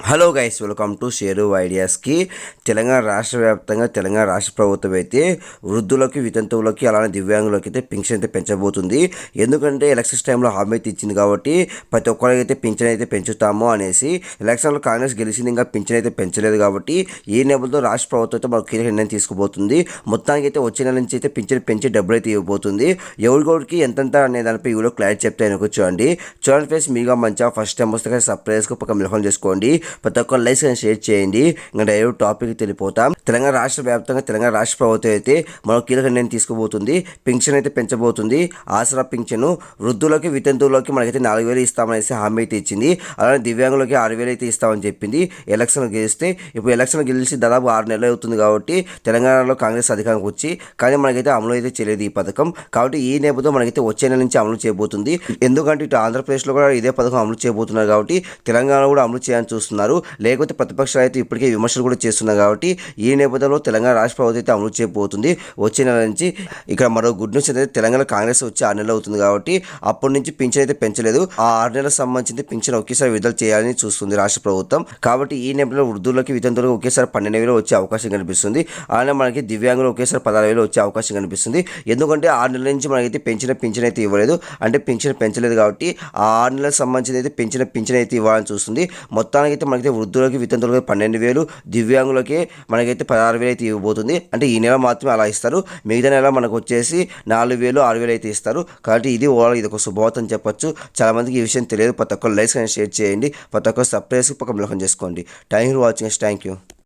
Hello guys, welcome to share ఐడియాస్కి. తెలంగాణ రాష్ట్ర వ్యాప్తంగా తెలంగాణ రాష్ట్ర ప్రభుత్వం అయితే వృద్ధులకి, వితంతువులకి, అలానే దివ్యాంగులకి అయితే పింఛన్ అయితే పెంచబోతుంది. ఎందుకంటే ఎలక్షన్స్ టైంలో హామీ అయితే ఇచ్చింది కాబట్టి ప్రతి ఒక్కరికి అయితే పింఛన్ అయితే పెంచుతాము అనేసి. ఎలక్షన్లో కాంగ్రెస్ గెలిచింది, ఇంకా పింఛన్ అయితే పెంచలేదు కాబట్టి ఈ నేపథ్యంలో రాష్ట్ర ప్రభుత్వం అయితే మనకు కీలక నిర్ణయం తీసుకోబోతుంది. మొత్తానికి అయితే వచ్చే నెల నుంచి అయితే పింఛన్ పెంచి డబ్బులు అయితే ఇవ్వబోతుంది. ఎవరికి ఎంతెంత అనే దానిపై వీడియో క్లారిటీ చెప్తే అనుకో చూడండి ఫ్రెండ్స్. మీగా మంచిగా ఫస్ట్ టైం వస్తే సబ్స్క్రైబ్కి పక్కన మిలహం చేసుకోండి. ప్రతి ఒక్క లైక్స్ అని షేర్ చేయండి. ఇంకా డైరెక్ట్ టాపిక్ తెలిపోతాం. తెలంగాణ రాష్ట్ర వ్యాప్తంగా తెలంగాణ రాష్ట్ర ప్రభుత్వం అయితే మరో కీలక నిర్ణయం తీసుకోబోతుంది. పింఛన్ అయితే పెంచబోతుంది. ఆసరా పింఛను వృద్ధులకి, వితంతువులకి మనకైతే 4,000 ఇస్తామనేసి హామీ అయితే ఇచ్చింది. అలానే దివ్యాంగులకి 6,000 అయితే ఇస్తామని చెప్పింది. ఎలక్షన్ గెలిస్తే ఇప్పుడు ఎలక్షన్ గెలిచి దాదాపు 6 నెలలు అవుతుంది కాబట్టి తెలంగాణలో కాంగ్రెస్ అధికారంకి వచ్చి, కానీ మనకైతే అమలు అయితే చేయలేదు ఈ పథకం. కాబట్టి ఈ నేపథ్యంలో మనకైతే వచ్చే నెల నుంచి అమలు చేయబోతుంది. ఎందుకంటే ఇటు ఆంధ్రప్రదేశ్లో కూడా ఇదే పథకం అమలు చేయబోతున్నారు కాబట్టి తెలంగాణ కూడా అమలు చేయాలని చూస్తున్నారు. లేకపోతే ప్రతిపక్షాలు అయితే ఇప్పటికే విమర్శలు కూడా చేస్తున్నారు కాబట్టి ఈ నేపథ్యంలో తెలంగాణ రాష్ట్ర ప్రభుత్వం అయితే అమలు చేయబోతుంది వచ్చే నెల నుంచి. ఇక్కడ మరో గుడ్ న్యూస్ అయితే తెలంగాణ కాంగ్రెస్ వచ్చి 6 నెలలు అవుతుంది కాబట్టి అప్పటి నుంచి పింఛన్ అయితే పెంచలేదు. ఆ 6 నెలలకు సంబంధించి పింఛన్ ఒకేసారి విడుదల చేయాలని చూస్తుంది రాష్ట్ర ప్రభుత్వం. కాబట్టి ఈ నేపథ్యంలో వృద్ధులకి, వితంతువులకు ఒకేసారి 12,000 వచ్చే అవకాశం కనిపిస్తుంది. అలానే మనకి దివ్యాంగులు ఒకేసారి 16,000 వచ్చే అవకాశం కనిపిస్తుంది. ఎందుకంటే 6 నెలల నుంచి మనకైతే పింఛన్ అయితే ఇవ్వలేదు, అంటే పింఛన్ పెంచలేదు కాబట్టి ఆ 6 నెలలకు సంబంధించి అయితే పింఛన్ అయితే ఇవ్వాలని చూస్తుంది. మొత్తానికి అయితే మనకైతే వృద్ధులకి, వితంతువులకి 12,000, దివ్యాంగులకి మనకైతే 16,000 అయితే ఇవ్వబోతుంది. అంటే ఈ నెల మాత్రమే అలా ఇస్తారు. మిగతా నెల మనకు వచ్చేసి 4,000, 6,000 అయితే ఇస్తారు. కాబట్టి ఇది ఓవరాల్ ఇది ఒక శుభవార్త అని చెప్పొచ్చు. చాలా మందికి ఈ విషయం తెలియదు. ప్రతి ఒక్కరు లైక్స్ కానీ షేర్ చేయండి. ప్రతి ఒక్కరు సబ్స్క్రైబ్ పక్కన చేసుకోండి. Thank you for watching. Thank you.